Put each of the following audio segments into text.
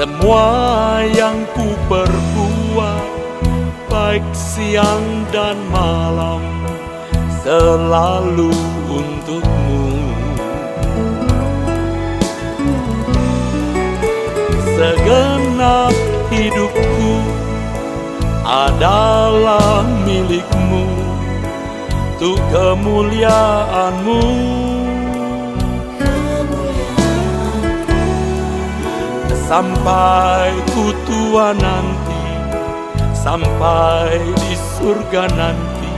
Semua yang ku perbuat, baik siang dan malam, selalu untukmu. Segenap hidupku adalah milikmu, untuk kemuliaanmu. Sampai ku tua nanti, sampai di surga nanti,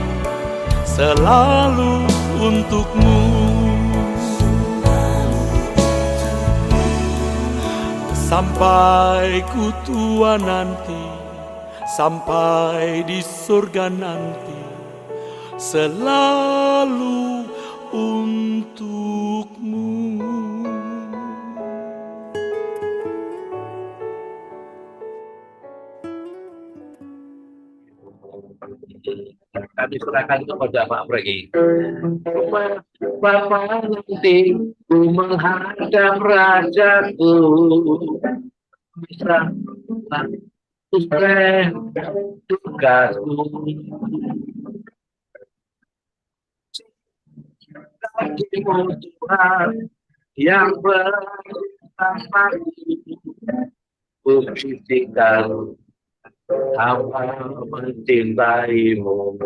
selalu untukmu. Sampai ku tua nanti, sampai di surga nanti, selalu untukmu. Kami serahkan kepada Pak Pregi. Bapak nanti ku menghadap rajaku, bisa tugasku. Tuhan yang bersama buktikan hamba mencintaimu.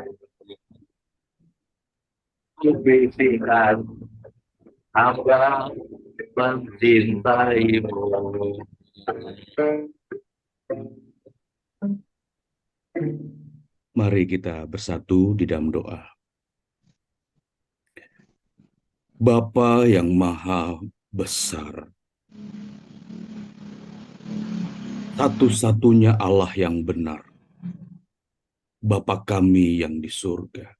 Buktikan hamba mencintaimu. Mari kita bersatu di dalam doa. Bapa yang maha besar, satu-satunya Allah yang benar, Bapa kami yang di surga.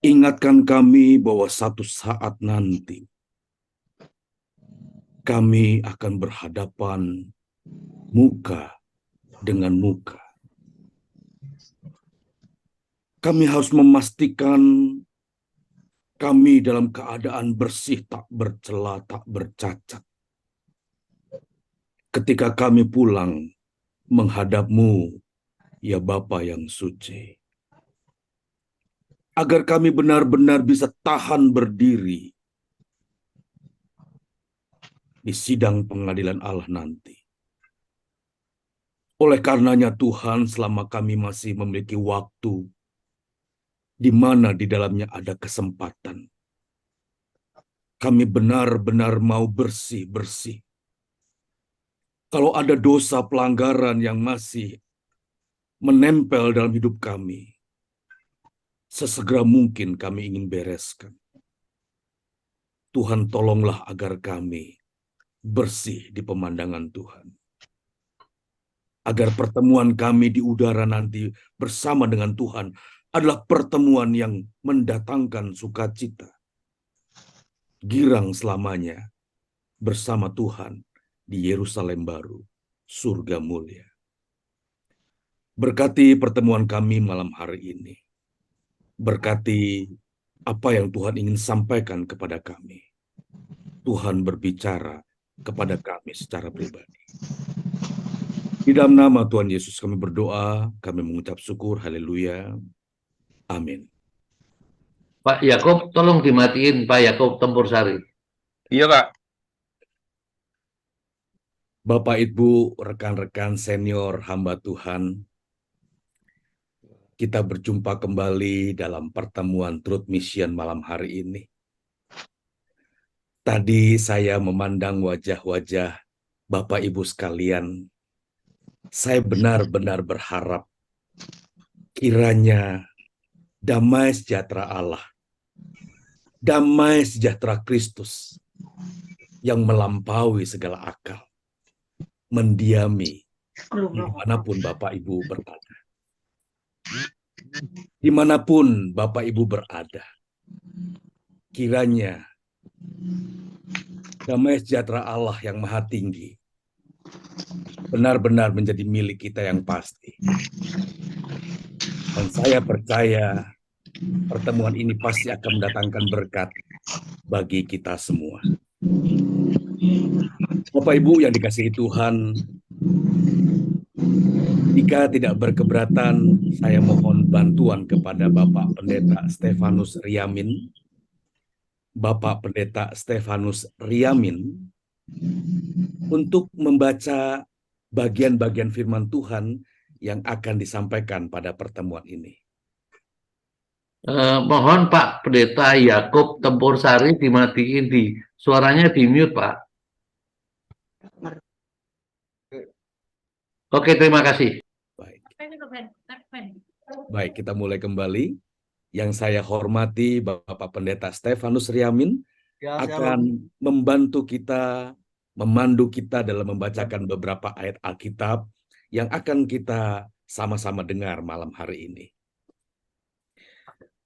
Ingatkan kami bahwa satu saat nanti kami akan berhadapan muka dengan muka. Kami harus memastikan kami dalam keadaan bersih, tak bercela, tak bercacat. Ketika kami pulang menghadap-Mu, ya Bapa yang suci. Agar kami benar-benar bisa tahan berdiri di sidang pengadilan Allah nanti. Oleh karenanya Tuhan, selama kami masih memiliki waktu, di mana di dalamnya ada kesempatan, kami benar-benar mau bersih-bersih. Kalau ada dosa pelanggaran yang masih menempel dalam hidup kami, sesegera mungkin kami ingin bereskan. Tuhan, tolonglah agar kami bersih di pemandangan Tuhan. Agar pertemuan kami di udara nanti bersama dengan Tuhan adalah pertemuan yang mendatangkan sukacita. Girang selamanya bersama Tuhan di Yerusalem baru, surga mulia. Berkati pertemuan kami malam hari ini. Berkati apa yang Tuhan ingin sampaikan kepada kami. Tuhan berbicara kepada kami secara pribadi. Di dalam nama Tuhan Yesus kami berdoa, kami mengucap syukur, haleluya. Amin. Pak Yakob, tolong dimatiin Pak Yakob Tempur Sari. Iya, Pak. Bapak, Ibu, rekan-rekan senior hamba Tuhan, kita berjumpa kembali dalam pertemuan Truth Mission malam hari ini. Tadi saya memandang wajah-wajah Bapak Ibu sekalian. Saya benar-benar berharap kiranya damai sejahtera Allah, damai sejahtera Kristus yang melampaui segala akal, mendiami dimanapun Bapak Ibu berada. Dimanapun Bapak Ibu berada, kiranya damai sejahtera Allah yang maha tinggi benar-benar menjadi milik kita yang pasti. Dan saya percaya pertemuan ini pasti akan mendatangkan berkat bagi kita semua. Bapak Ibu yang dikasihi Tuhan, jika tidak berkeberatan, saya mohon bantuan kepada Bapak Pendeta Stefanus Riamin. Bapak Pendeta Stefanus Riamin untuk membaca bagian-bagian firman Tuhan yang akan disampaikan pada pertemuan ini. Mohon Pak Pendeta Yakob Tempur Sari dimatiin suaranya di mute Pak. Oke, terima kasih. Baik. Baik, kita mulai kembali. Yang saya hormati Bapak Pendeta Stefanus Riamin akan membantu kita, memandu kita dalam membacakan beberapa ayat Alkitab yang akan kita sama-sama dengar malam hari ini.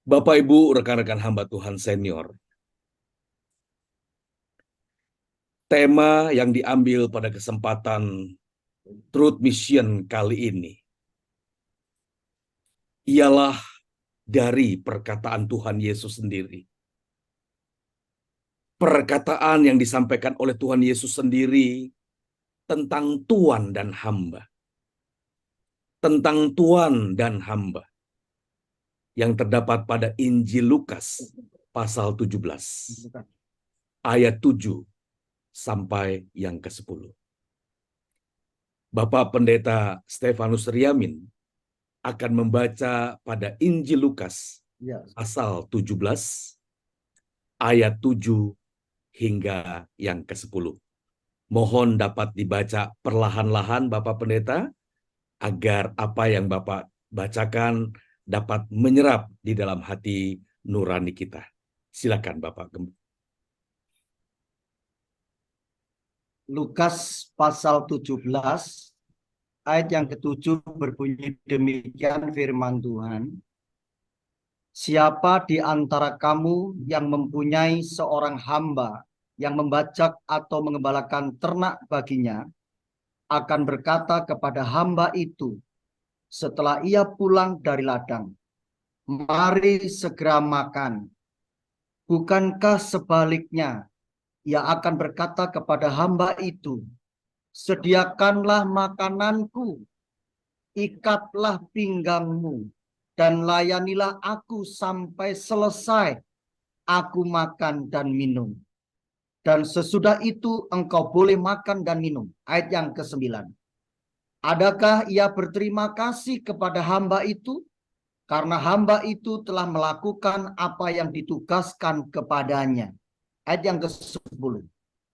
Bapak, Ibu, rekan-rekan hamba Tuhan senior, tema yang diambil pada kesempatan Truth Mission kali ini ialah dari perkataan Tuhan Yesus sendiri. Perkataan yang disampaikan oleh Tuhan Yesus sendiri tentang Tuan dan hamba. Tentang Tuan dan hamba. Yang terdapat pada Injil Lukas pasal 17. Ayat 7 sampai yang ke-10. Bapak Pendeta Stefanus Riamin akan membaca pada Injil Lukas pasal 17 ayat 7 hingga yang ke-10. Mohon dapat dibaca perlahan-lahan Bapak Pendeta agar apa yang Bapak bacakan dapat menyerap di dalam hati nurani kita. Silakan Bapak. Lukas pasal 17 ayat yang ke-7 berbunyi demikian firman Tuhan. Siapa di antara kamu yang mempunyai seorang hamba yang membajak atau mengembalakan ternak baginya, akan berkata kepada hamba itu setelah ia pulang dari ladang, mari segera makan. Bukankah sebaliknya, ia akan berkata kepada hamba itu, sediakanlah makananku, ikatlah pinggangmu, dan layanilah aku sampai selesai aku makan dan minum. Dan sesudah itu engkau boleh makan dan minum. Ayat yang ke-9. Adakah ia berterima kasih kepada hamba itu? Karena hamba itu telah melakukan apa yang ditugaskan kepadanya. Ayat yang ke-10.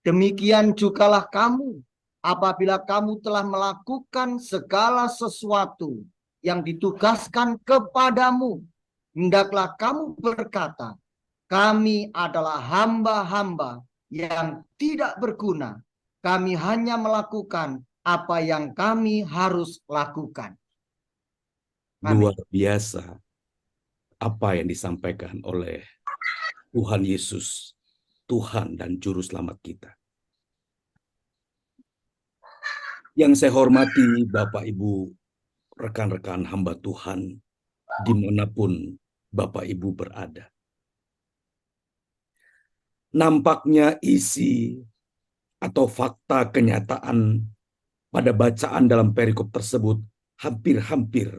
Demikian jugalah kamu, apabila kamu telah melakukan segala sesuatu yang ditugaskan kepadamu, hendaklah kamu berkata, kami adalah hamba-hamba yang tidak berguna. Kami hanya melakukan apa yang kami harus lakukan. Luar biasa apa yang disampaikan oleh Tuhan Yesus, Tuhan dan Juru Selamat kita. Yang saya hormati Bapak Ibu, rekan-rekan hamba Tuhan, dimanapun Bapak Ibu berada. Nampaknya isi atau fakta kenyataan pada bacaan dalam perikop tersebut hampir-hampir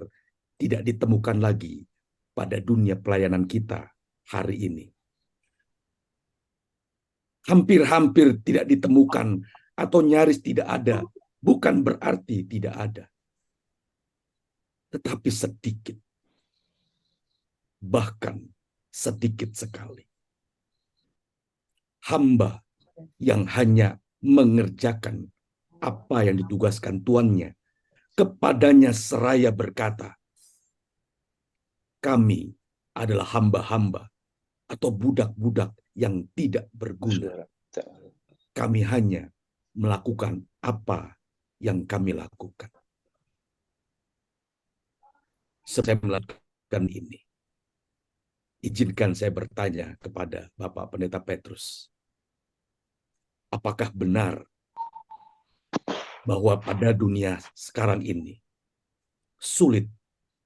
tidak ditemukan lagi pada dunia pelayanan kita hari ini. Hampir-hampir tidak ditemukan atau nyaris tidak ada, bukan berarti tidak ada. Tetapi sedikit. Bahkan sedikit sekali. Hamba yang hanya mengerjakan apa yang ditugaskan tuannya, kepadanya seraya berkata, kami adalah hamba-hamba atau budak-budak yang tidak berguna. Kami hanya melakukan apa yang kami lakukan. Saya melakukan ini. Izinkan saya bertanya kepada Bapak Pendeta Petrus. Apakah benar bahwa pada dunia sekarang ini sulit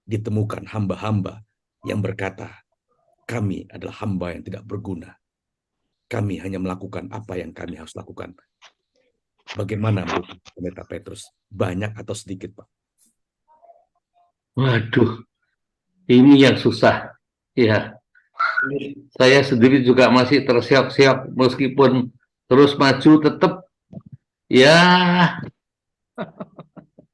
ditemukan hamba-hamba yang berkata, kami adalah hamba yang tidak berguna. Kami hanya melakukan apa yang kami harus lakukan. Bagaimana menurut Pendeta Petrus? Banyak atau sedikit, Pak? Waduh, ini yang susah. Ya, saya sendiri juga masih terseok-seok meskipun terus maju tetap ya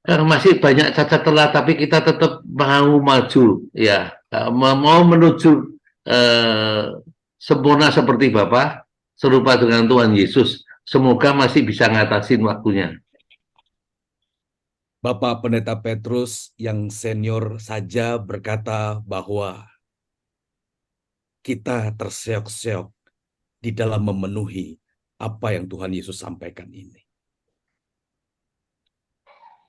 masih banyak cacat celah tapi kita tetap mau maju ya, mau menuju eh, sempurna seperti Bapa, serupa dengan Tuhan Yesus. Semoga masih bisa ngatasin waktunya. Bapak Pendeta Petrus yang senior saja berkata bahwa kita terseok-seok di dalam memenuhi apa yang Tuhan Yesus sampaikan ini.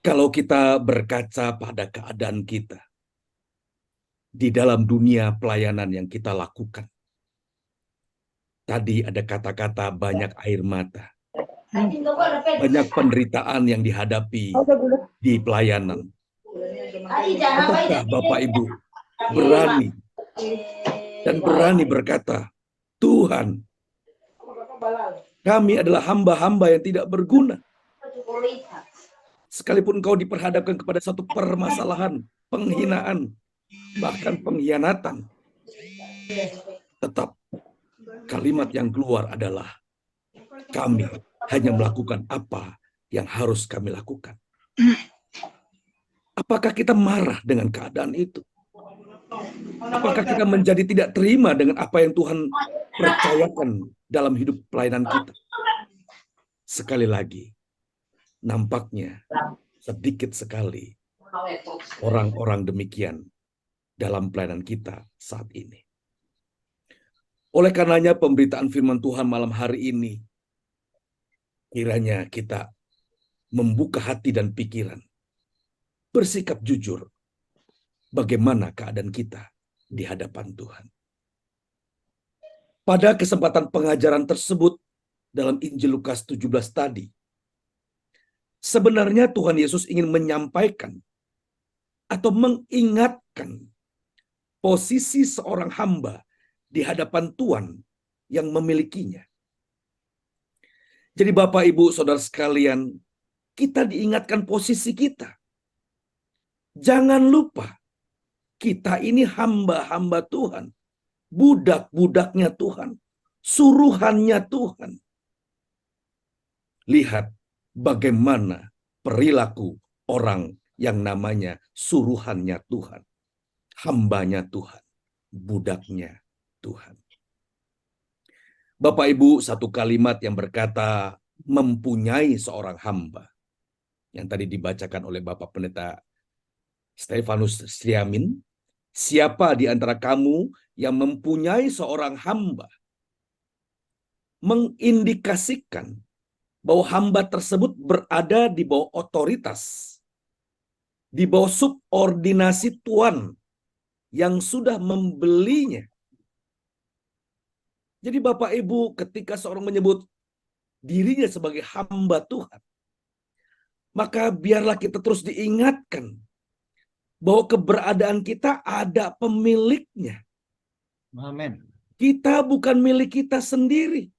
Kalau kita berkaca pada keadaan kita di dalam dunia pelayanan yang kita lakukan, tadi ada kata-kata banyak air mata, banyak penderitaan yang dihadapi di pelayanan. Apakah Bapak Ibu berani dan berani berkata, Tuhan, kami adalah hamba-hamba yang tidak berguna. Sekalipun kau diperhadapkan kepada satu permasalahan, penghinaan, bahkan pengkhianatan, tetap kalimat yang keluar adalah kami hanya melakukan apa yang harus kami lakukan. Apakah kita marah dengan keadaan itu? Apakah kita menjadi tidak terima dengan apa yang Tuhan percayakan dalam hidup pelayanan kita? Sekali lagi, nampaknya sedikit sekali orang-orang demikian dalam pelayanan kita saat ini. Oleh karenanya pemberitaan firman Tuhan malam hari ini, kiranya kita membuka hati dan pikiran, bersikap jujur, bagaimana keadaan kita di hadapan Tuhan. Pada kesempatan pengajaran tersebut dalam Injil Lukas 17 tadi, sebenarnya Tuhan Yesus ingin menyampaikan atau mengingatkan posisi seorang hamba di hadapan Tuhan yang memilikinya. Jadi Bapak, Ibu, Saudara sekalian, kita diingatkan posisi kita. Jangan lupa, kita ini hamba-hamba Tuhan, budak-budaknya Tuhan, suruhannya Tuhan. Lihat bagaimana perilaku orang yang namanya suruhannya Tuhan, hambanya Tuhan, budaknya Tuhan. Bapak Ibu, satu kalimat yang berkata mempunyai seorang hamba yang tadi dibacakan oleh Bapak Pendeta Stefanus Sriamin, siapa di antara kamu yang mempunyai seorang hamba, mengindikasikan bahwa hamba tersebut berada di bawah otoritas, di bawah subordinasi Tuhan yang sudah membelinya. Jadi Bapak Ibu, ketika seorang menyebut dirinya sebagai hamba Tuhan, maka biarlah kita terus diingatkan bahwa keberadaan kita ada pemiliknya. Amin. Kita bukan milik kita sendiri.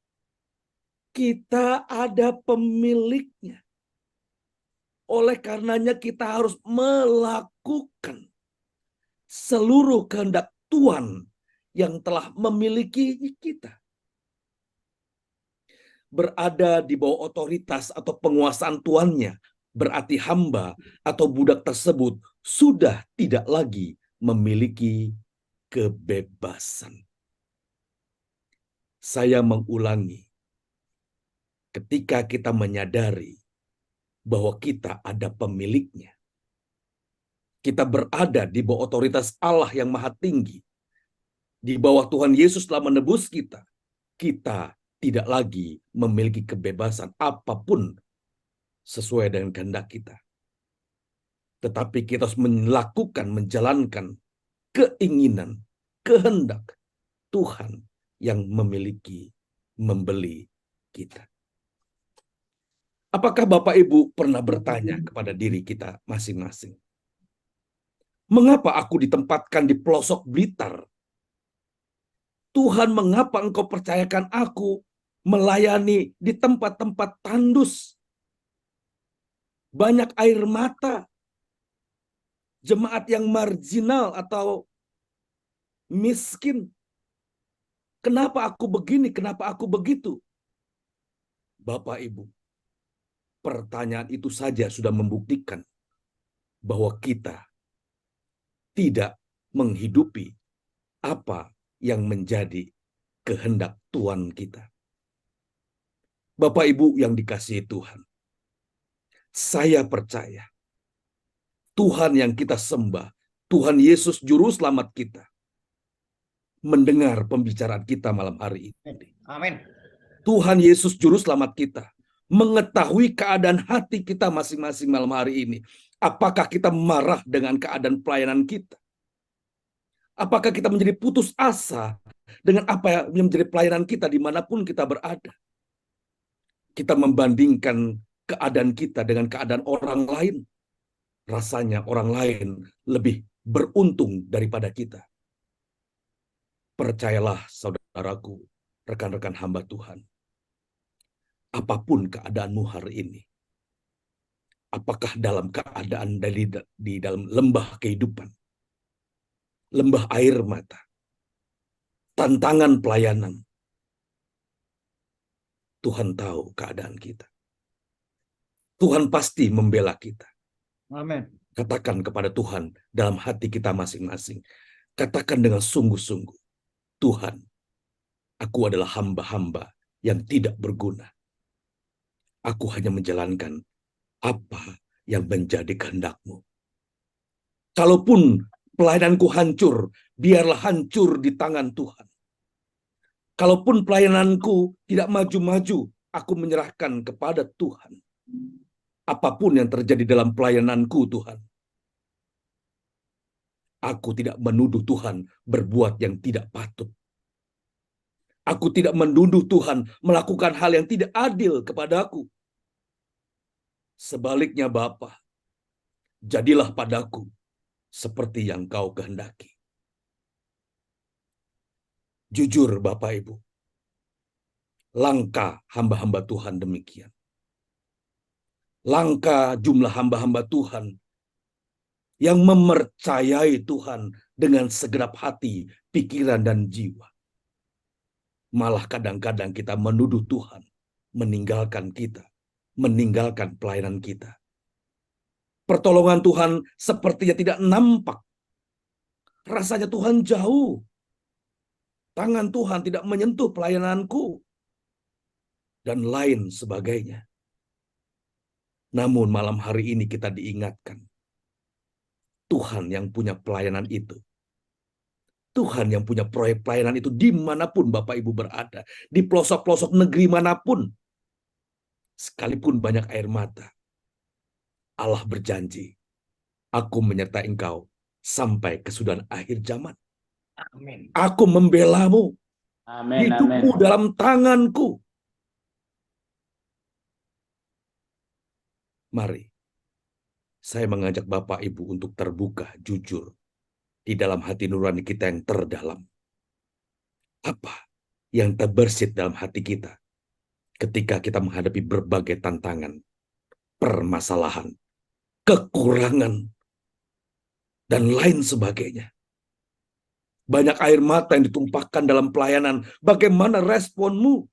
Kita ada pemiliknya. Oleh karenanya kita harus melakukan seluruh kehendak Tuhan yang telah memiliki kita. Berada di bawah otoritas atau penguasaan Tuannya, berarti hamba atau budak tersebut sudah tidak lagi memiliki kebebasan. Saya mengulangi, ketika kita menyadari bahwa kita ada pemiliknya, kita berada di bawah otoritas Allah yang maha tinggi, di bawah Tuhan Yesus telah menebus kita, kita tidak lagi memiliki kebebasan apapun sesuai dengan kehendak kita. Tetapi kita harus melakukan, menjalankan keinginan, kehendak Tuhan yang memiliki, membeli kita. Apakah Bapak Ibu pernah bertanya kepada diri kita masing-masing? Mengapa aku ditempatkan di pelosok Blitar? Tuhan, mengapa Engkau percayakan aku melayani di tempat-tempat tandus? banyak air mata, jemaat yang marginal atau miskin. Kenapa aku begini? Kenapa aku begitu? Bapak Ibu, pertanyaan itu saja sudah membuktikan bahwa kita tidak menghidupi apa yang menjadi kehendak Tuhan kita. Bapak Ibu yang dikasihi Tuhan, saya percaya Tuhan yang kita sembah, Tuhan Yesus Juru Selamat kita, mendengar pembicaraan kita malam hari ini. Amin. Tuhan Yesus Juru Selamat kita mengetahui keadaan hati kita masing-masing malam hari ini. Apakah kita marah dengan keadaan pelayanan kita? Apakah kita menjadi putus asa dengan apa yang menjadi pelayanan kita dimanapun kita berada? Kita membandingkan keadaan kita dengan keadaan orang lain. Rasanya orang lain lebih beruntung daripada kita. Percayalah saudaraku, rekan-rekan hamba Tuhan. Apapun keadaanmu hari ini, apakah dalam keadaan di dalam lembah kehidupan, lembah air mata, tantangan pelayanan, Tuhan tahu keadaan kita. Tuhan pasti membela kita. Amin. Katakan kepada Tuhan dalam hati kita masing-masing. Katakan dengan sungguh-sungguh, Tuhan, aku adalah hamba-hamba yang tidak berguna. Aku hanya menjalankan apa yang menjadi kehendak-Mu. Kalaupun pelayananku hancur, biarlah hancur di tangan Tuhan. Kalaupun pelayananku tidak maju-maju, aku menyerahkan kepada Tuhan. Apapun yang terjadi dalam pelayananku, Tuhan, aku tidak menuduh Tuhan berbuat yang tidak patut. Aku tidak menuduh Tuhan melakukan hal yang tidak adil kepadaku. Sebaliknya Bapa, jadilah padaku seperti yang Kau kehendaki. Jujur Bapak Ibu, langka hamba-hamba Tuhan demikian. Langka jumlah hamba-hamba Tuhan yang mempercayai Tuhan dengan segenap hati, pikiran, dan jiwa. Malah kadang-kadang kita menuduh Tuhan, meninggalkan kita, meninggalkan pelayanan kita. Pertolongan Tuhan sepertinya tidak nampak. Rasanya Tuhan jauh. Tangan Tuhan tidak menyentuh pelayananku. Dan lain sebagainya. Namun malam hari ini kita diingatkan. Tuhan yang punya pelayanan itu. Tuhan yang punya proyek pelayanan itu dimanapun Bapak Ibu berada. Di pelosok-pelosok negeri manapun. Sekalipun banyak air mata. Allah berjanji. Aku menyertai engkau sampai kesudahan akhir zaman. Amin. Aku membelamu. Amin. Hidupmu dalam tanganku. Mari. Saya mengajak Bapak Ibu untuk terbuka, jujur. Di dalam hati nurani kita yang terdalam. Apa yang terbersit dalam hati kita ketika kita menghadapi berbagai tantangan, permasalahan, kekurangan, dan lain sebagainya. Banyak air mata yang ditumpahkan dalam pelayanan. Bagaimana responmu?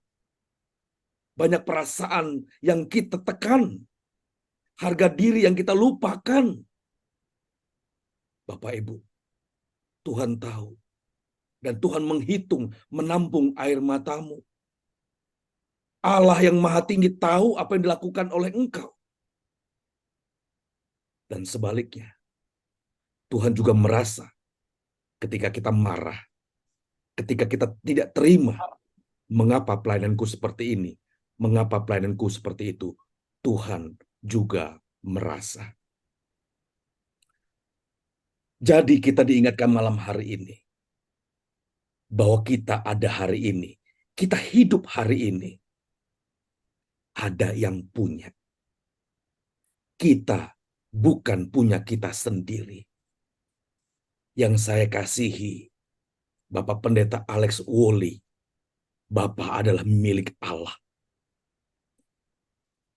Banyak perasaan yang kita tekan. Harga diri yang kita lupakan. Bapak Ibu, Tuhan tahu. Dan Tuhan menghitung, menampung air matamu. Allah yang maha tinggi tahu apa yang dilakukan oleh engkau. Dan sebaliknya, Tuhan juga merasa ketika kita marah, ketika kita tidak terima, mengapa pelayananku seperti ini, mengapa pelayananku seperti itu, Tuhan juga merasa. Jadi kita diingatkan malam hari ini, bahwa kita ada hari ini, kita hidup hari ini, ada yang punya. Kita bukan punya kita sendiri. Yang saya kasihi, Bapak Pendeta Alex Woli, Bapak adalah milik Allah.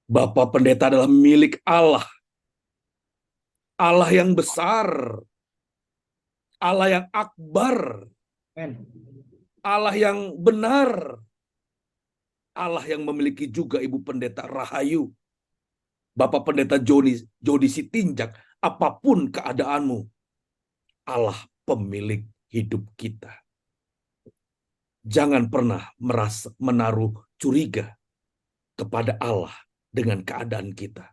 Bapak Pendeta adalah milik Allah. Allah yang besar, Allah yang akbar, Amin. Allah yang benar, Allah yang memiliki juga Ibu Pendeta Rahayu, Bapak Pendeta Jody Sitinjak, apapun keadaanmu, Allah pemilik hidup kita. Jangan pernah menaruh curiga kepada Allah dengan keadaan kita.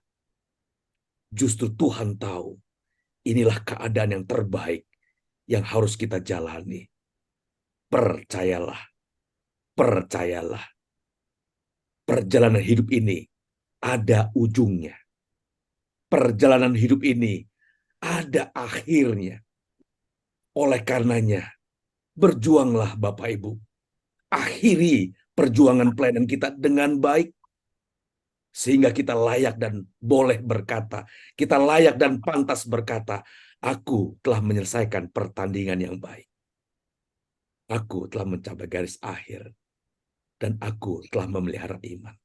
Justru Tuhan tahu inilah keadaan yang terbaik yang harus kita jalani. Percayalah, percayalah. Perjalanan hidup ini ada ujungnya. Perjalanan hidup ini ada akhirnya. Oleh karenanya, berjuanglah Bapak Ibu. Akhiri perjuangan pelayanan kita dengan baik. Sehingga kita layak dan boleh berkata, kita layak dan pantas berkata, aku telah menyelesaikan pertandingan yang baik. Aku telah mencapai garis akhir. Dan aku telah memelihara iman.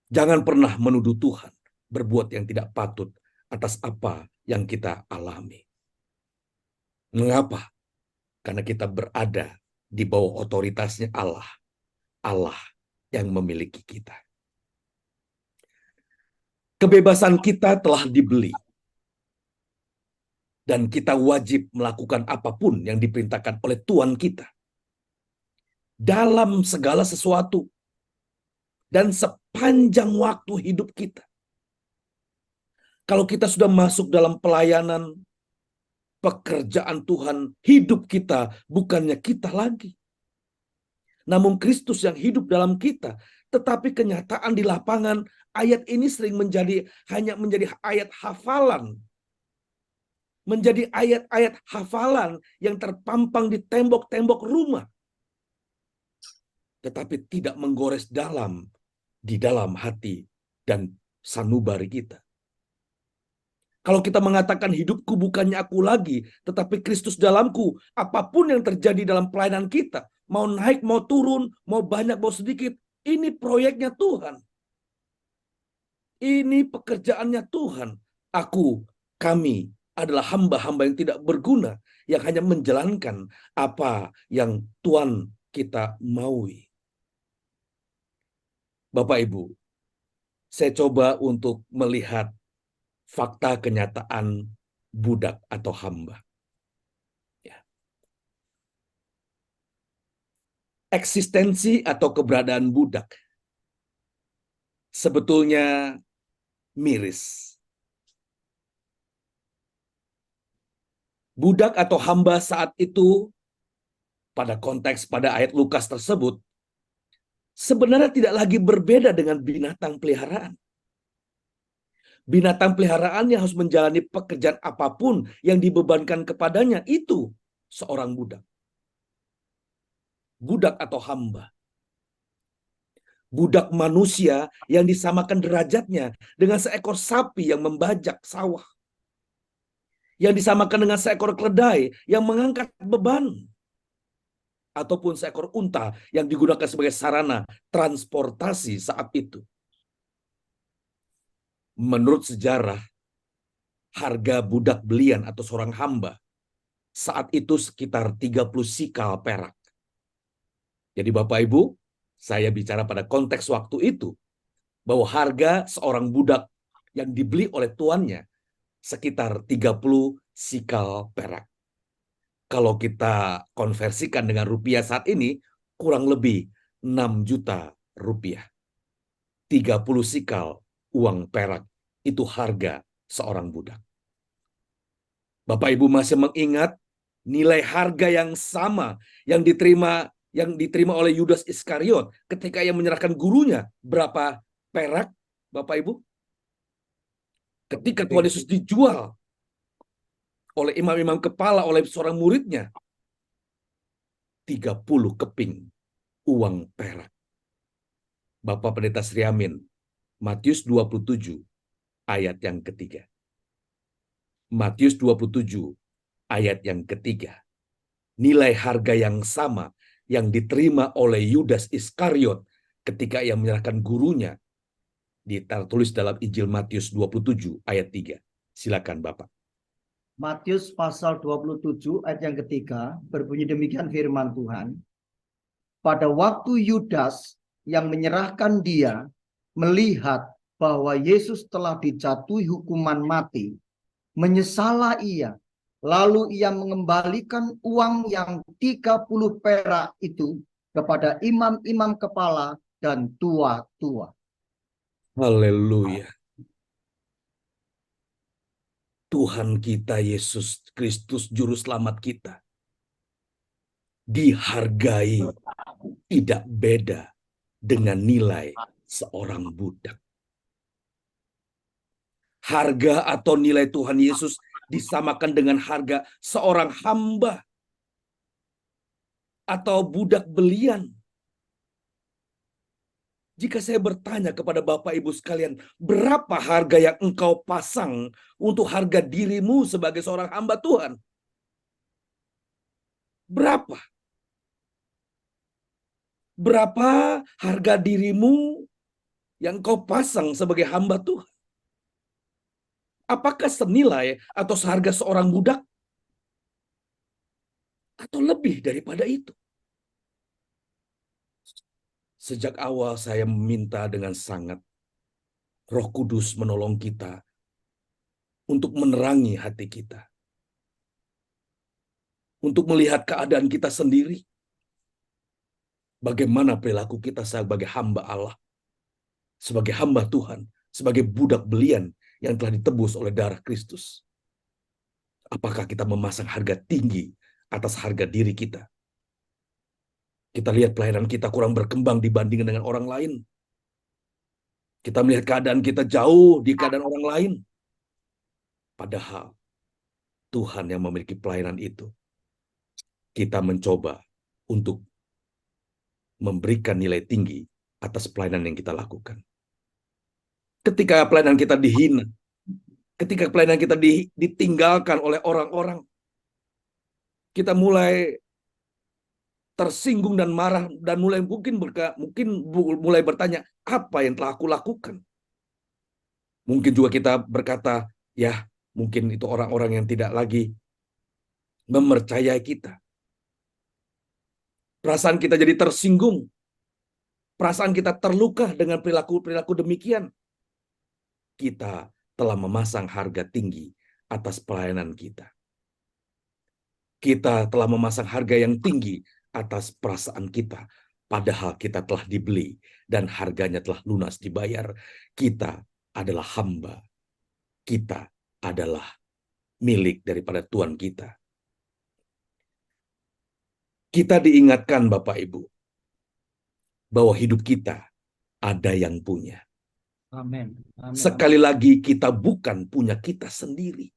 Jangan pernah menuduh Tuhan berbuat yang tidak patut atas apa yang kita alami. Mengapa? Karena kita berada di bawah otoritasnya Allah. Allah yang memiliki kita. Kebebasan kita telah dibeli. Dan kita wajib melakukan apapun yang diperintahkan oleh Tuhan kita. Dalam segala sesuatu. Dan sepanjang waktu hidup kita. Kalau kita sudah masuk dalam pelayanan, pekerjaan Tuhan, hidup kita bukannya kita lagi. Namun Kristus yang hidup dalam kita. Tetapi kenyataan di lapangan, ayat ini sering hanya menjadi ayat hafalan. Menjadi ayat-ayat hafalan yang terpampang di tembok-tembok rumah. Tetapi tidak menggores di dalam hati dan sanubari kita. Kalau kita mengatakan hidupku bukannya aku lagi, tetapi Kristus dalamku, apapun yang terjadi dalam pelayanan kita, mau naik, mau turun, mau banyak, mau sedikit, ini proyeknya Tuhan. Ini pekerjaannya Tuhan. Kami adalah hamba-hamba yang tidak berguna, yang hanya menjalankan apa yang Tuhan kita maui. Bapak Ibu, saya coba untuk melihat fakta kenyataan budak atau hamba. Ya. Eksistensi atau keberadaan budak sebetulnya miris. Budak atau hamba saat itu, pada ayat Lukas tersebut, sebenarnya tidak lagi berbeda dengan binatang peliharaan. Binatang peliharaan yang harus menjalani pekerjaan apapun yang dibebankan kepadanya, itu seorang budak. Budak atau hamba. Budak manusia yang disamakan derajatnya dengan seekor sapi yang membajak sawah. Yang disamakan dengan seekor keledai yang mengangkat beban. Ataupun seekor unta yang digunakan sebagai sarana transportasi saat itu. Menurut sejarah, harga budak belian atau seorang hamba saat itu sekitar 30 sikal perak. Jadi Bapak Ibu, saya bicara pada konteks waktu itu, bahwa harga seorang budak yang dibeli oleh tuannya sekitar 30 sikal perak. Kalau kita konversikan dengan rupiah saat ini, kurang lebih 6 juta rupiah. 30 sikal uang perak, itu harga seorang budak. Bapak Ibu masih mengingat nilai harga yang sama yang diterima oleh Yudas Iskariot ketika ia menyerahkan gurunya berapa perak, Bapak Ibu? Ketika Tuhan Yesus dijual oleh imam-imam kepala, oleh seorang muridnya, 30 keping uang perak. Bapak Pendeta Sriamin, Matius 27 ayat yang ketiga. Matius 27 ayat yang ketiga. Nilai harga yang sama yang diterima oleh Yudas Iskariot ketika ia menyerahkan gurunya, ditulis dalam Injil Matius 27 ayat 3. Silakan Bapak. Matius pasal 27 ayat yang ketiga berbunyi demikian firman Tuhan. Pada waktu Yudas yang menyerahkan dia melihat bahwa Yesus telah dijatuhi hukuman mati, menyesalah ia. Lalu ia mengembalikan uang yang 30 perak itu kepada imam-imam kepala dan tua-tua. Haleluya. Tuhan kita Yesus Kristus Juru Selamat kita dihargai tidak beda dengan nilai seorang budak. Harga atau nilai Tuhan Yesus disamakan dengan harga seorang hamba atau budak belian. Jika saya bertanya kepada Bapak Ibu sekalian, berapa harga yang engkau pasang untuk harga dirimu sebagai seorang hamba Tuhan? Berapa? Berapa harga dirimu yang kau pasang sebagai hamba Tuhan? Apakah senilai atau seharga seorang budak? Atau lebih daripada itu? Sejak awal saya meminta dengan sangat Roh Kudus menolong kita untuk menerangi hati kita. Untuk melihat keadaan kita sendiri. Bagaimana perilaku kita sebagai hamba Allah. Sebagai hamba Tuhan. Sebagai budak belian yang telah ditebus oleh darah Kristus. Apakah kita memasang harga tinggi atas harga diri kita? Kita lihat pelayanan kita kurang berkembang dibandingkan dengan orang lain. Kita melihat keadaan kita jauh di keadaan orang lain. Padahal Tuhan yang memiliki pelayanan itu. Kita mencoba untuk memberikan nilai tinggi atas pelayanan yang kita lakukan. Ketika pelayanan kita dihina, ketika pelayanan kita ditinggalkan oleh orang-orang, kita mulai tersinggung dan marah dan mulai mungkin mulai bertanya, apa yang telah aku lakukan? Mungkin juga kita berkata, ya mungkin itu orang-orang yang tidak lagi mempercayai kita. Perasaan kita jadi tersinggung. Perasaan kita terluka dengan perilaku-perilaku demikian. Kita telah memasang harga tinggi atas pelayanan kita. Kita telah memasang harga yang tinggi atas perasaan kita. Padahal kita telah dibeli dan harganya telah lunas dibayar. Kita adalah hamba. Kita adalah milik daripada Tuhan kita. Kita diingatkan Bapak Ibu bahwa hidup kita ada yang punya. Amin. Sekali lagi kita bukan punya kita sendiri.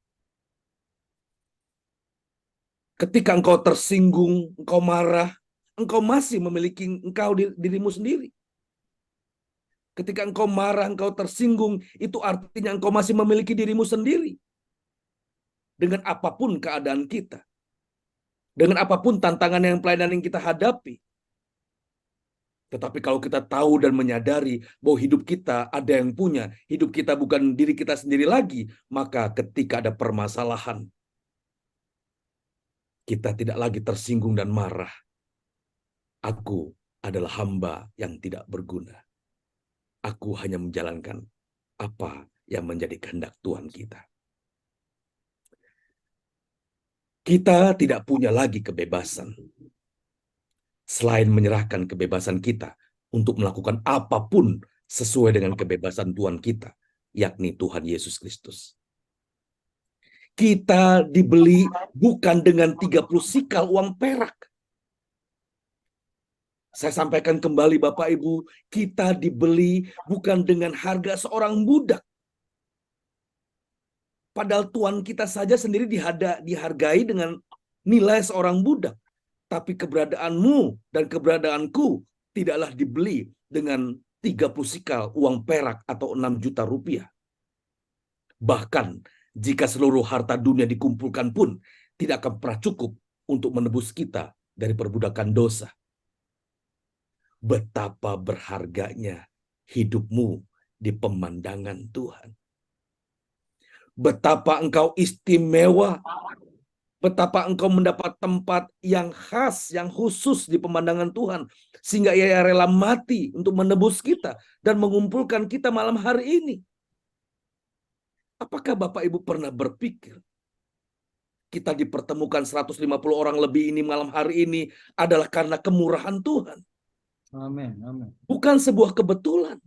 Ketika engkau tersinggung, engkau marah, engkau masih memiliki dirimu sendiri. Ketika engkau marah, engkau tersinggung, itu artinya engkau masih memiliki dirimu sendiri. Dengan apapun keadaan kita. Dengan apapun tantangan yang pelayanan yang kita hadapi. Tetapi kalau kita tahu dan menyadari bahwa hidup kita ada yang punya, hidup kita bukan diri kita sendiri lagi, maka ketika ada permasalahan, kita tidak lagi tersinggung dan marah. Aku adalah hamba yang tidak berguna. Aku hanya menjalankan apa yang menjadi kehendak Tuhan kita. Kita tidak punya lagi kebebasan. Selain menyerahkan kebebasan kita untuk melakukan apapun sesuai dengan kebebasan Tuhan kita, yakni Tuhan Yesus Kristus. Kita dibeli bukan dengan 30 sikal uang perak. Saya sampaikan kembali Bapak Ibu, kita dibeli bukan dengan harga seorang budak. Padahal Tuhan kita saja sendiri dihargai dengan nilai seorang budak. Tapi keberadaanmu dan keberadaanku tidaklah dibeli dengan 30 sikal uang perak atau 6 juta rupiah. Bahkan jika seluruh harta dunia dikumpulkan pun tidak akan pernah cukup untuk menebus kita dari perbudakan dosa. Betapa berharganya hidupmu di pemandangan Tuhan. betapa engkau istimewa, betapa engkau mendapat tempat yang khas, yang khusus di pemandangan Tuhan, sehingga Ia rela mati untuk menebus kita dan mengumpulkan kita malam hari ini. Apakah Bapak Ibu pernah berpikir kita dipertemukan 150 orang lebih ini malam hari ini adalah karena kemurahan Tuhan? Amin. Amin. Bukan sebuah kebetulan.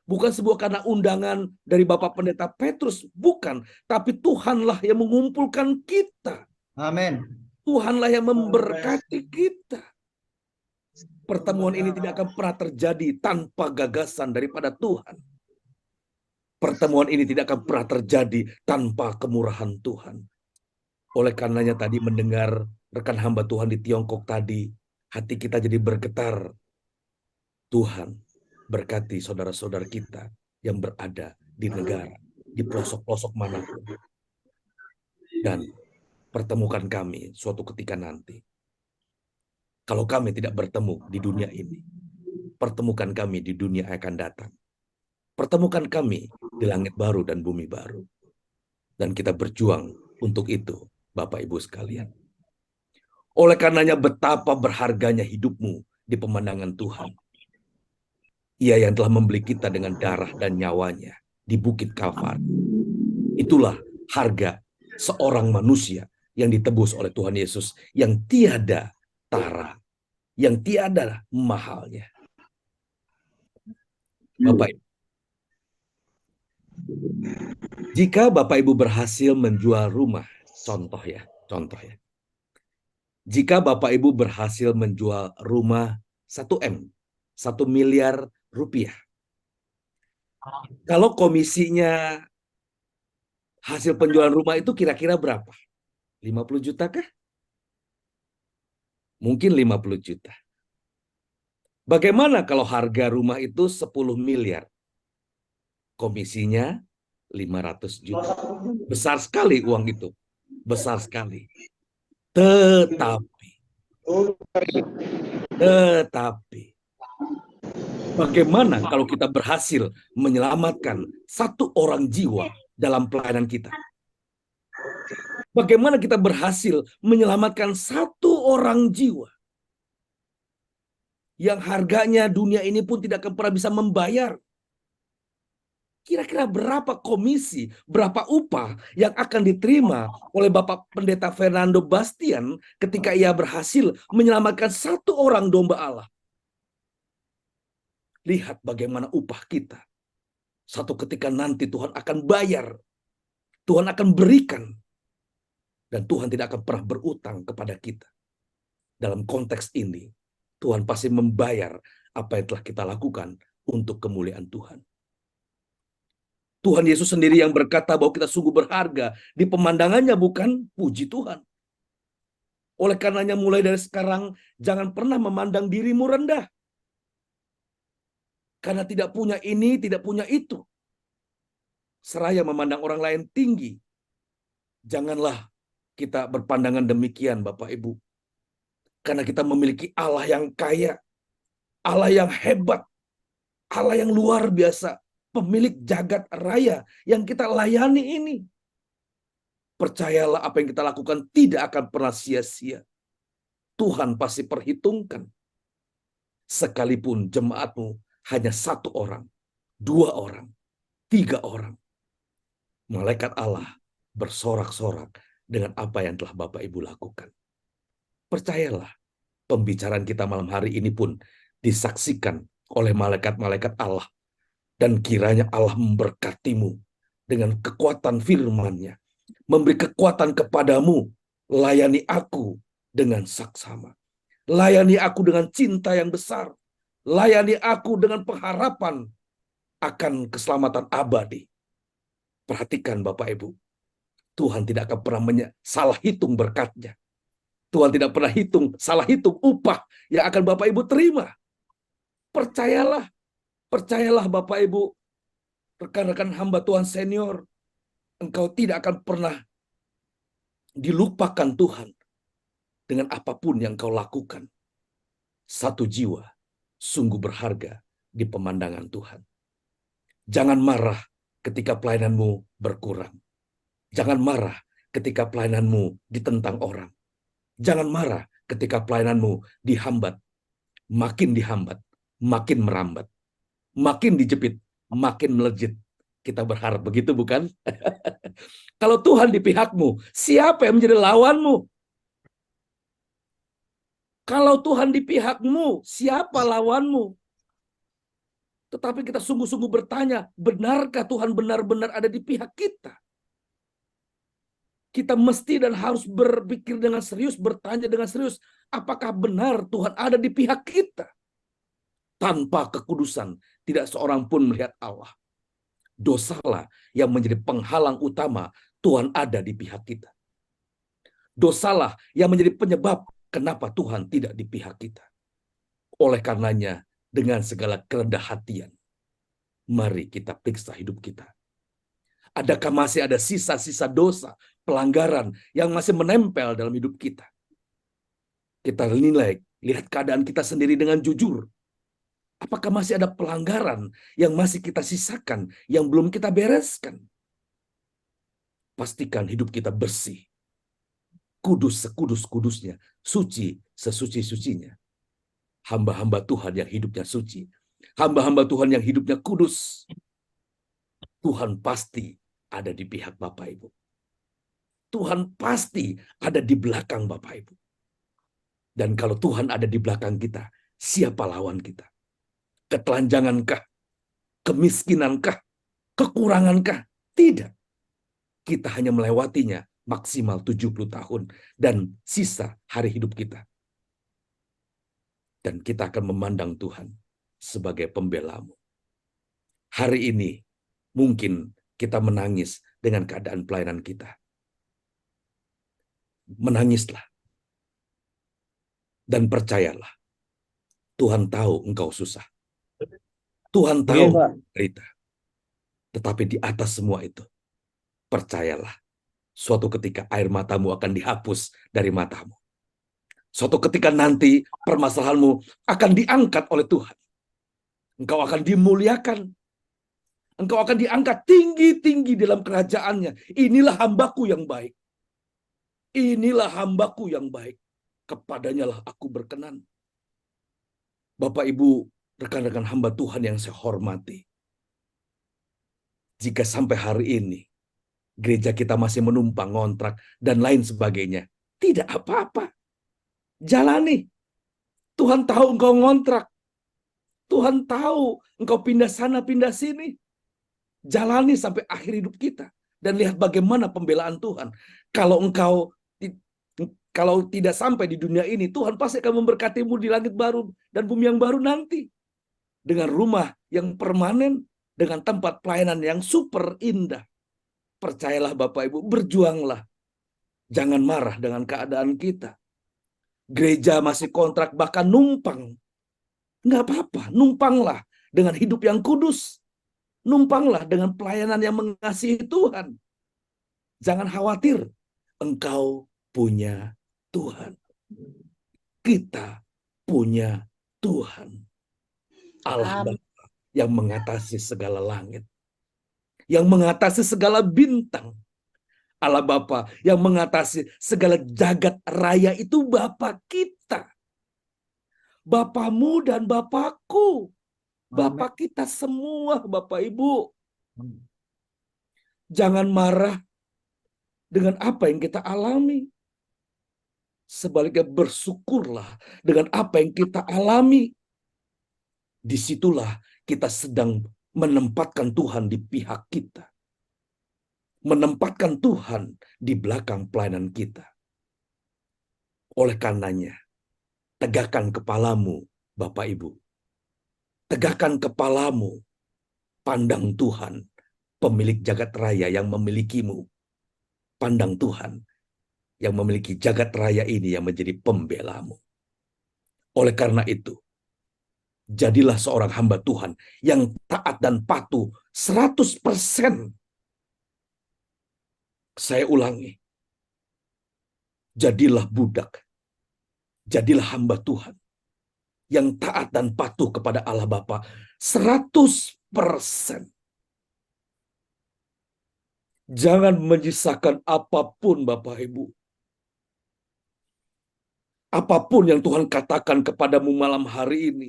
Bukan sebuah karena undangan dari Bapak Pendeta Petrus. Bukan. Tapi Tuhanlah yang mengumpulkan kita. Amin. Tuhanlah yang memberkati kita. Pertemuan ini tidak akan pernah terjadi tanpa gagasan daripada Tuhan. Pertemuan ini tidak akan pernah terjadi tanpa kemurahan Tuhan. Oleh karenanya tadi mendengar rekan hamba Tuhan di Tiongkok tadi, hati kita jadi bergetar. Tuhan berkati saudara-saudara kita yang berada di negara, di pelosok-pelosok manapun. Dan pertemukan kami suatu ketika nanti. Kalau kami tidak bertemu di dunia ini, pertemukan kami di dunia yang akan datang. Pertemukan kami di langit baru dan bumi baru. Dan kita berjuang untuk itu, Bapak Ibu sekalian. Oleh karenanya betapa berharganya hidupmu di pemandangan Tuhan. Ia yang telah membeli kita dengan darah dan nyawanya di Bukit Kalvari. Itulah harga seorang manusia yang ditebus oleh Tuhan Yesus yang tiada tara, yang tiada mahalnya. Bapak Ibu, jika Bapak Ibu berhasil menjual rumah, contoh ya. Jika Bapak Ibu berhasil menjual rumah 1 M, 1 miliar rupiah. Kalau komisinya hasil penjualan rumah itu kira-kira berapa? 50 juta kah? Mungkin 50 juta. Bagaimana kalau harga rumah itu 10 miliar? Komisinya 500 juta. Besar sekali uang itu. Besar sekali. Tetapi bagaimana kalau kita berhasil menyelamatkan 1 orang jiwa dalam pelayanan kita? Bagaimana kita berhasil menyelamatkan 1 orang jiwa yang harganya dunia ini pun tidak akan pernah bisa membayar? Kira-kira berapa komisi, berapa upah yang akan diterima oleh Bapak Pendeta Fernando Bastian ketika ia berhasil menyelamatkan 1 orang domba Allah? Lihat bagaimana upah kita. Satu ketika nanti Tuhan akan bayar. Tuhan akan berikan. Dan Tuhan tidak akan pernah berutang kepada kita. Dalam konteks ini, Tuhan pasti membayar apa yang telah kita lakukan untuk kemuliaan Tuhan. Tuhan Yesus sendiri yang berkata bahwa kita sungguh berharga di pemandangannya, bukan? Puji Tuhan. Oleh karenanya mulai dari sekarang jangan pernah memandang dirimu rendah. Karena tidak punya ini, tidak punya itu. Seraya memandang orang lain tinggi. Janganlah kita berpandangan demikian, Bapak Ibu. Karena kita memiliki Allah yang kaya, Allah yang hebat, Allah yang luar biasa, pemilik jagat raya yang kita layani ini. Percayalah apa yang kita lakukan tidak akan pernah sia-sia. Tuhan pasti perhitungkan. Sekalipun jemaatmu hanya 1 orang, 2 orang, 3 orang. Malaikat Allah bersorak-sorak dengan apa yang telah Bapak Ibu lakukan. Percayalah, pembicaraan kita malam hari ini pun disaksikan oleh malaikat-malaikat Allah. Dan kiranya Allah memberkatimu dengan kekuatan firman-Nya. Memberi kekuatan kepadamu. Layani aku dengan saksama. Layani aku dengan cinta yang besar. Layani aku dengan pengharapan akan keselamatan abadi. Perhatikan Bapak Ibu. Tuhan tidak akan pernah salah hitung berkat-Nya. Tuhan tidak pernah salah hitung upah yang akan Bapak Ibu terima. Percayalah. Percayalah Bapak Ibu, rekan-rekan hamba Tuhan senior, engkau tidak akan pernah dilupakan Tuhan dengan apapun yang kau lakukan. 1 jiwa sungguh berharga di pemandangan Tuhan. Jangan marah ketika pelayananmu berkurang. Jangan marah ketika pelayananmu ditentang orang. Jangan marah ketika pelayananmu dihambat, makin merambat, makin dijepit, makin melejit. Kita berharap begitu, bukan? Kalau Tuhan di pihakmu, siapa yang menjadi lawanmu? Kalau Tuhan di pihakmu, siapa lawanmu? Tetapi kita sungguh-sungguh bertanya, benarkah Tuhan benar-benar ada di pihak kita? Kita mesti dan harus berpikir dengan serius, bertanya dengan serius, apakah benar Tuhan ada di pihak kita? Tanpa kekudusan, tidak seorang pun melihat Allah. Dosalah yang menjadi penghalang utama Tuhan ada di pihak kita. Dosalah yang menjadi penyebab kenapa Tuhan tidak di pihak kita. Oleh karenanya, dengan segala kerendah hatian, mari kita periksa hidup kita. Adakah masih ada sisa-sisa dosa, pelanggaran yang masih menempel dalam hidup kita? Kita nilai, lihat keadaan kita sendiri dengan jujur. Apakah masih ada pelanggaran yang masih kita sisakan, yang belum kita bereskan? Pastikan hidup kita bersih, kudus sekudus-kudusnya, suci sesuci-sucinya. Hamba-hamba Tuhan yang hidupnya suci, hamba-hamba Tuhan yang hidupnya kudus, Tuhan pasti ada di pihak Bapak Ibu. Tuhan pasti ada di belakang Bapak Ibu. Dan kalau Tuhan ada di belakang kita, siapa lawan kita? Ketelanjangankah? Kemiskinankah? Kekurangankah? Tidak. Kita hanya melewatinya maksimal 70 tahun dan sisa hari hidup kita. Dan kita akan memandang Tuhan sebagai pembelamu. Hari ini mungkin kita menangis dengan keadaan pelayanan kita. Menangislah. Dan percayalah, Tuhan tahu engkau susah. Tuhan tahu cerita. Tetapi di atas semua itu, percayalah, suatu ketika air matamu akan dihapus dari matamu. Suatu ketika nanti permasalahanmu akan diangkat oleh Tuhan. Engkau akan dimuliakan. Engkau akan diangkat tinggi-tinggi dalam kerajaannya. Inilah hambaku yang baik. Inilah hambaku yang baik. Kepadanya lah aku berkenan. Bapak, Ibu, rekan-rekan hamba Tuhan yang saya hormati. Jika sampai hari ini gereja kita masih menumpang ngontrak dan lain sebagainya, tidak apa-apa. Jalani. Tuhan tahu engkau ngontrak. Tuhan tahu engkau pindah sana, pindah sini. Jalani sampai akhir hidup kita. Dan lihat bagaimana pembelaan Tuhan. Kalau tidak sampai di dunia ini, Tuhan pasti akan memberkatimu di langit baru dan bumi yang baru nanti. Dengan rumah yang permanen, dengan tempat pelayanan yang super indah. Percayalah Bapak Ibu, berjuanglah. Jangan marah dengan keadaan kita. Gereja masih kontrak, bahkan numpang. Nggak apa-apa, numpanglah dengan hidup yang kudus. Numpanglah dengan pelayanan yang mengasihi Tuhan. Jangan khawatir, engkau punya Tuhan. Kita punya Tuhan. Allah Bapa yang mengatasi segala langit. Yang mengatasi segala bintang. Allah Bapa yang mengatasi segala jagat raya itu Bapa kita. Bapamu dan Bapakku. Bapak kita semua, Bapak Ibu. Jangan marah dengan apa yang kita alami. Sebaliknya bersyukurlah dengan apa yang kita alami. Disitulah kita sedang menempatkan Tuhan di pihak kita. Menempatkan Tuhan di belakang pelayanan kita. Oleh karenanya, tegakkan kepalamu, Bapak Ibu. Tegakkan kepalamu, pandang Tuhan, pemilik jagat raya yang memilikimu. Pandang Tuhan yang memiliki jagat raya ini yang menjadi pembelamu. Oleh karena itu, jadilah seorang hamba Tuhan yang taat dan patuh 100%. Saya ulangi, jadilah budak, jadilah hamba Tuhan yang taat dan patuh kepada Allah Bapa 100%. Jangan menyisakan apapun, Bapak Ibu. Apapun yang Tuhan katakan kepadamu malam hari ini,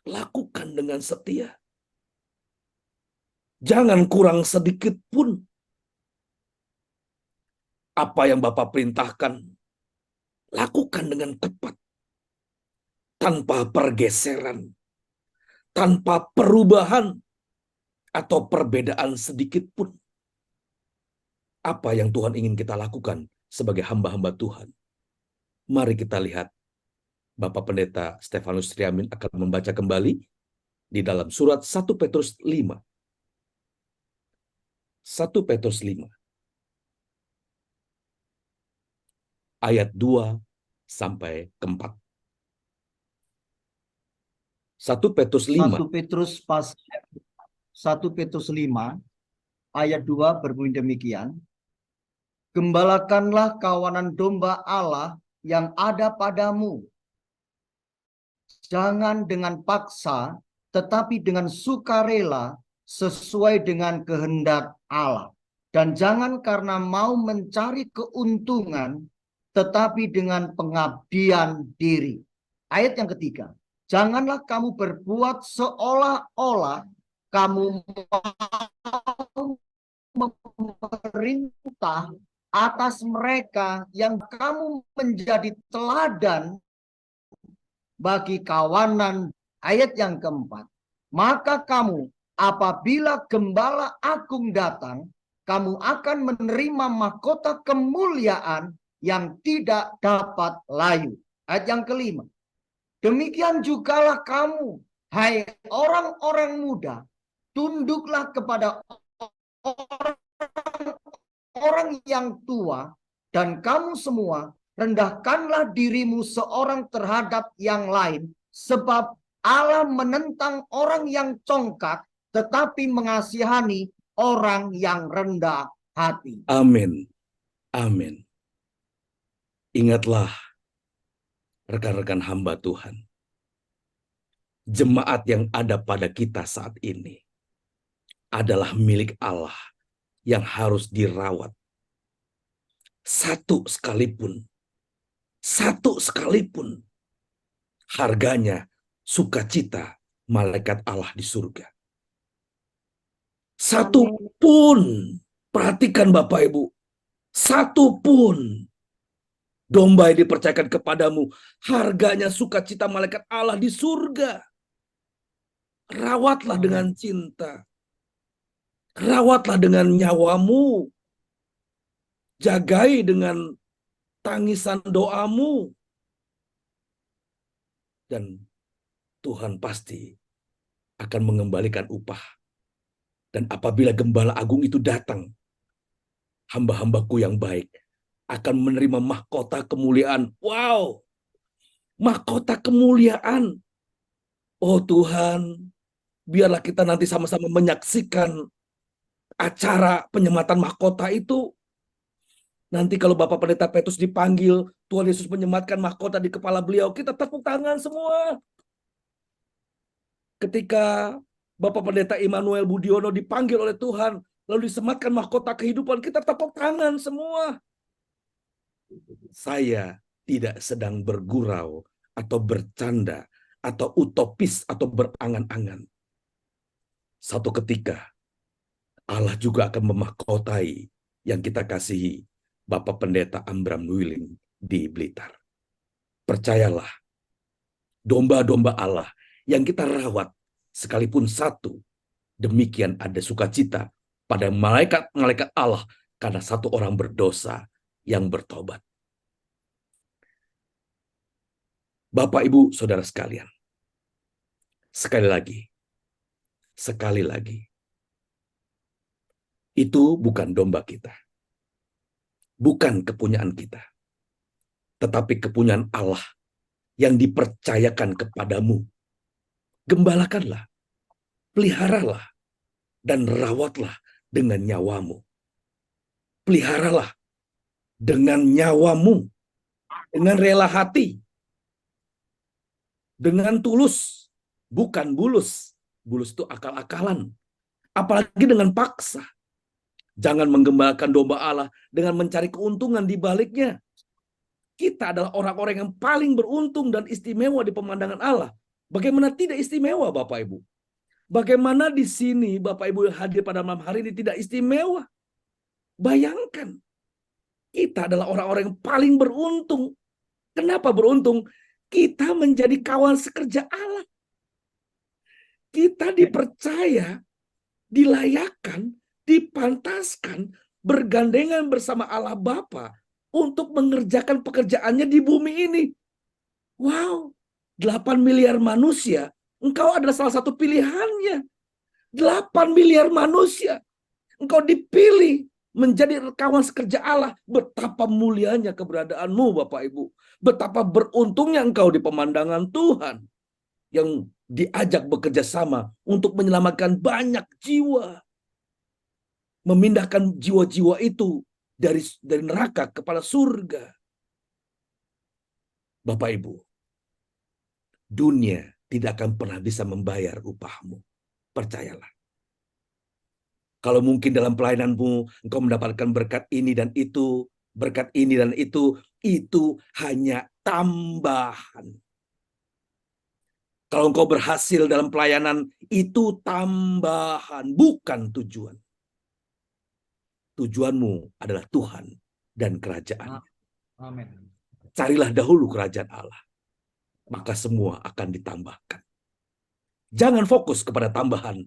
lakukan dengan setia. Jangan kurang sedikit pun. Apa yang Bapak perintahkan, lakukan dengan tepat. Tanpa pergeseran, tanpa perubahan, atau perbedaan sedikit pun. Apa yang Tuhan ingin kita lakukan sebagai hamba-hamba Tuhan? Mari kita lihat. Bapak Pendeta Stefanus Triamin akan membaca kembali di dalam surat 1 Petrus 5. 1 Petrus 5. Ayat 2 sampai ke 4. 1 Petrus 5. 1 Petrus 5 ayat 2 berbunyi demikian. Gembalakanlah kawanan domba Allah yang ada padamu. Jangan dengan paksa, tetapi dengan sukarela sesuai dengan kehendak Allah. Dan jangan karena mau mencari keuntungan, tetapi dengan pengabdian diri. Ayat yang ketiga. Janganlah kamu berbuat seolah-olah kamu mau memerintah atas mereka yang kamu menjadi teladan bagi kawanan. Ayat yang keempat. Maka kamu apabila gembala agung datang, kamu akan menerima mahkota kemuliaan yang tidak dapat layu. Ayat yang kelima. Demikian jugalah kamu, hai orang-orang muda, tunduklah kepada orang yang tua, dan kamu semua rendahkanlah dirimu seorang terhadap yang lain, sebab Allah menentang orang yang congkak, tetapi mengasihani orang yang rendah hati. Amin. Amin. Ingatlah, rekan-rekan hamba Tuhan, jemaat yang ada pada kita saat ini adalah milik Allah yang harus dirawat. Satu sekalipun harganya sukacita malaikat Allah di surga. Satu pun, perhatikan Bapak Ibu, satu pun domba yang dipercayakan kepadamu, harganya sukacita malaikat Allah di surga. Rawatlah dengan cinta. Rawatlah dengan nyawamu. Jagai dengan tangisan doamu. Dan Tuhan pasti akan mengembalikan upah. Dan apabila Gembala Agung itu datang, hamba-hambaku yang baik akan menerima mahkota kemuliaan. Wow! Mahkota kemuliaan. Oh Tuhan, biarlah kita nanti sama-sama menyaksikan acara penyematan mahkota itu. Nanti kalau Bapak Pendeta Petrus dipanggil, Tuhan Yesus menyematkan mahkota di kepala beliau, kita tepuk tangan semua. Ketika Bapak Pendeta Immanuel Budiono dipanggil oleh Tuhan, lalu disematkan mahkota kehidupan, kita tepuk tangan semua. Saya tidak sedang bergurau atau bercanda atau utopis atau berangan-angan. Satu ketika Allah juga akan memahkotai yang kita kasihi, Bapak Pendeta Ambram Nuiling di Blitar. Percayalah, domba-domba Allah yang kita rawat sekalipun satu, demikian ada sukacita pada malaikat-malaikat Allah karena satu orang berdosa yang bertobat. Bapak, Ibu, Saudara sekalian, sekali lagi, itu bukan domba kita, bukan kepunyaan kita, tetapi kepunyaan Allah yang dipercayakan kepadamu. Gembalakanlah, peliharalah, dan rawatlah dengan nyawamu. Peliharalah dengan nyawamu, dengan rela hati, dengan tulus, bukan bulus. Bulus itu akal-akalan. Apalagi dengan paksa. Jangan menggembalakan domba Allah dengan mencari keuntungan di baliknya. Kita adalah orang-orang yang paling beruntung dan istimewa di pemandangan Allah. Bagaimana tidak istimewa, Bapak Ibu? Bagaimana di sini Bapak Ibu yang hadir pada malam hari ini tidak istimewa? Bayangkan, kita adalah orang-orang yang paling beruntung. Kenapa beruntung? Kita menjadi kawan sekerja Allah. Kita dipercaya, dilayakkan, dipantaskan, bergandengan bersama Allah Bapa untuk mengerjakan pekerjaannya di bumi ini. Wow, 8 miliar manusia, engkau adalah salah satu pilihannya. 8 miliar manusia, engkau dipilih menjadi kawan sekerja Allah. Betapa mulianya keberadaanmu, Bapak Ibu. Betapa beruntungnya engkau di pemandangan Tuhan yang diajak bekerja sama untuk menyelamatkan banyak jiwa. Memindahkan jiwa-jiwa itu dari neraka kepada surga. Bapak Ibu, dunia tidak akan pernah bisa membayar upahmu. Percayalah. Kalau mungkin dalam pelayananmu engkau mendapatkan berkat ini dan itu, berkat ini dan itu hanya tambahan. Kalau engkau berhasil dalam pelayanan, itu tambahan, bukan tujuan. Tujuanmu adalah Tuhan dan kerajaan. Amin. Carilah dahulu kerajaan Allah, maka semua akan ditambahkan. Jangan fokus kepada tambahan,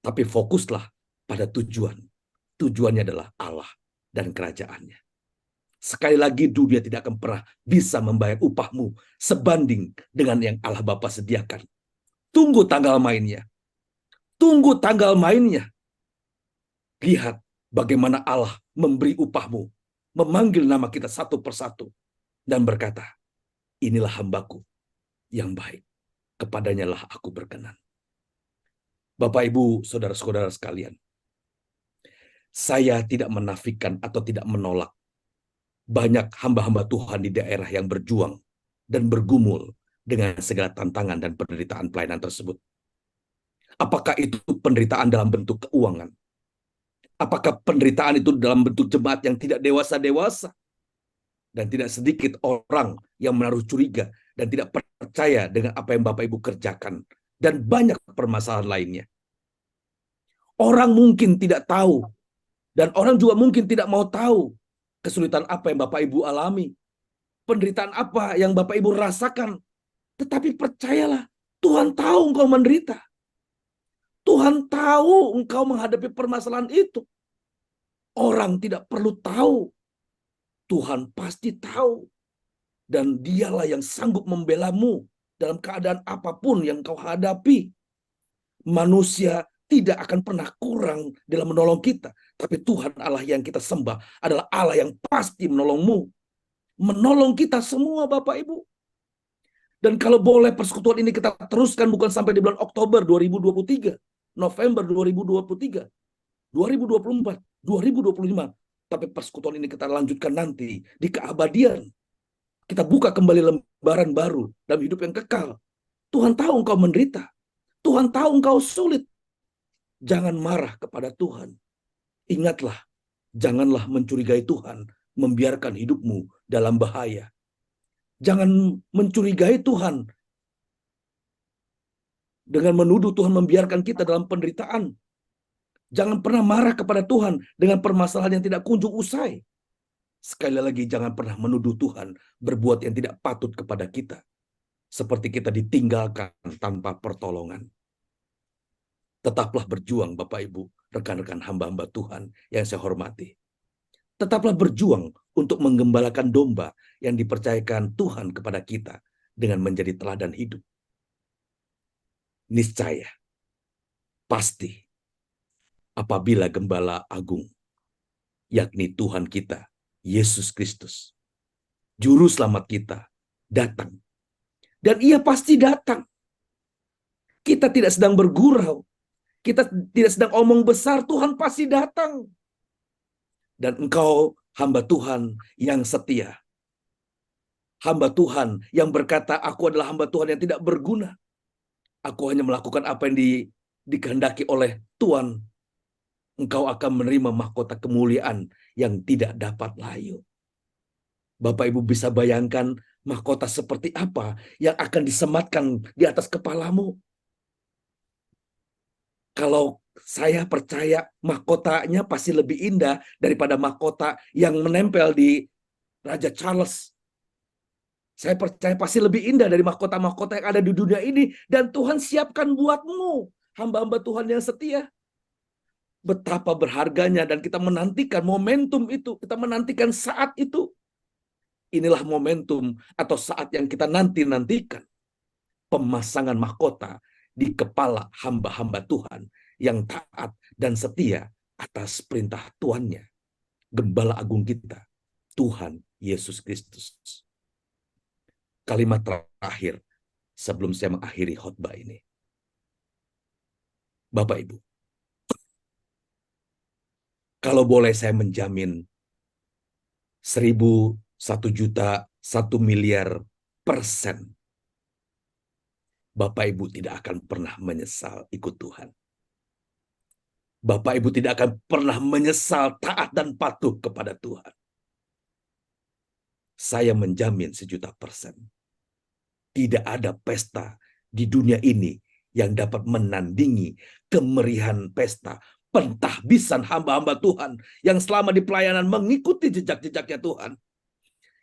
tapi fokuslah pada tujuan. Tujuannya adalah Allah dan kerajaannya. Sekali lagi, dunia tidak akan pernah bisa membayar upahmu sebanding dengan yang Allah Bapa sediakan. Tunggu tanggal mainnya. Tunggu tanggal mainnya. Lihat bagaimana Allah memberi upahmu, memanggil nama kita satu persatu, dan berkata, inilah hambaku yang baik, kepadanya lah aku berkenan. Bapak, Ibu, saudara-saudara sekalian, saya tidak menafikan atau tidak menolak banyak hamba-hamba Tuhan di daerah yang berjuang dan bergumul dengan segala tantangan dan penderitaan pelayanan tersebut. Apakah itu penderitaan dalam bentuk keuangan? Apakah penderitaan itu dalam bentuk jemaat yang tidak dewasa-dewasa? Dan tidak sedikit orang yang menaruh curiga dan tidak percaya dengan apa yang Bapak Ibu kerjakan. Dan banyak permasalahan lainnya. Orang mungkin tidak tahu. Dan orang juga mungkin tidak mau tahu kesulitan apa yang Bapak Ibu alami. Penderitaan apa yang Bapak Ibu rasakan. Tetapi percayalah, Tuhan tahu engkau menderita. Tuhan tahu engkau menghadapi permasalahan itu. Orang tidak perlu tahu. Tuhan pasti tahu. Dan dialah yang sanggup membelamu dalam keadaan apapun yang kau hadapi. Manusia tidak akan pernah kurang dalam menolong kita. Tapi Tuhan Allah yang kita sembah adalah Allah yang pasti menolongmu. Menolong kita semua, Bapak Ibu. Dan kalau boleh persekutuan ini kita teruskan bukan sampai di bulan Oktober 2023. November 2023. 2024. 2025. Tapi persekutuan ini kita lanjutkan nanti di keabadian. Kita buka kembali lembaran baru dalam hidup yang kekal. Tuhan tahu engkau menderita. Tuhan tahu engkau sulit. Jangan marah kepada Tuhan. Ingatlah, janganlah mencurigai Tuhan, membiarkan hidupmu dalam bahaya. Jangan mencurigai Tuhan dengan menuduh Tuhan membiarkan kita dalam penderitaan. Jangan pernah marah kepada Tuhan dengan permasalahan yang tidak kunjung usai. Sekali lagi, jangan pernah menuduh Tuhan berbuat yang tidak patut kepada kita. Seperti kita ditinggalkan tanpa pertolongan. Tetaplah berjuang, Bapak Ibu, rekan-rekan hamba-hamba Tuhan yang saya hormati. Tetaplah berjuang untuk menggembalakan domba yang dipercayakan Tuhan kepada kita dengan menjadi teladan hidup. Niscaya, pasti, apabila Gembala Agung, yakni Tuhan kita, Yesus Kristus, Juru Selamat kita, datang. Dan Ia pasti datang. Kita tidak sedang bergurau. Kita tidak sedang omong besar, Tuhan pasti datang. Dan engkau hamba Tuhan yang setia. Hamba Tuhan yang berkata, aku adalah hamba Tuhan yang tidak berguna. Aku hanya melakukan apa yang dikehendaki oleh Tuhan. engkau akan menerima mahkota kemuliaan yang tidak dapat layu. Bapak Ibu bisa bayangkan mahkota seperti apa yang akan disematkan di atas kepalamu. Kalau saya percaya mahkotanya pasti lebih indah daripada mahkota yang menempel di Raja Charles. Saya percaya pasti lebih indah dari mahkota-mahkota yang ada di dunia ini. Dan Tuhan siapkan buatmu, hamba-hamba Tuhan yang setia. Betapa berharganya, dan kita menantikan momentum itu. Kita menantikan saat itu. Inilah momentum atau saat yang kita nanti-nantikan. Pemasangan mahkota di kepala hamba-hamba Tuhan yang taat dan setia atas perintah Tuannya, Gembala Agung kita, Tuhan Yesus Kristus. Kalimat terakhir sebelum saya mengakhiri khotbah ini. Bapak Ibu, kalau boleh saya menjamin 1.000, 1 juta, 1 miliar %, Bapak Ibu tidak akan pernah menyesal ikut Tuhan. Bapak Ibu tidak akan pernah menyesal taat dan patuh kepada Tuhan. Saya menjamin 1 juta %. Tidak ada pesta di dunia ini yang dapat menandingi kemeriahan pesta pentahbisan hamba-hamba Tuhan yang selama di pelayanan mengikuti jejak-jejaknya Tuhan.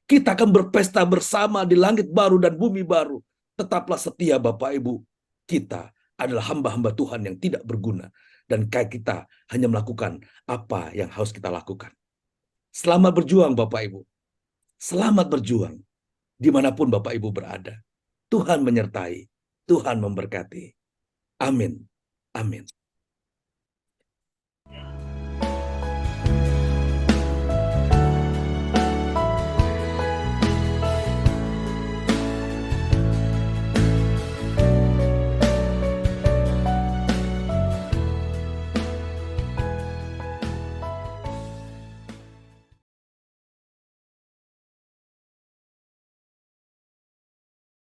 Kita akan berpesta bersama di langit baru dan bumi baru. Tetaplah setia Bapak Ibu. Kita adalah hamba-hamba Tuhan yang tidak berguna. Dan kita hanya melakukan apa yang harus kita lakukan. Selamat berjuang Bapak Ibu. Selamat berjuang dimanapun Bapak Ibu berada. Tuhan menyertai, Tuhan memberkati. Amin. Amin.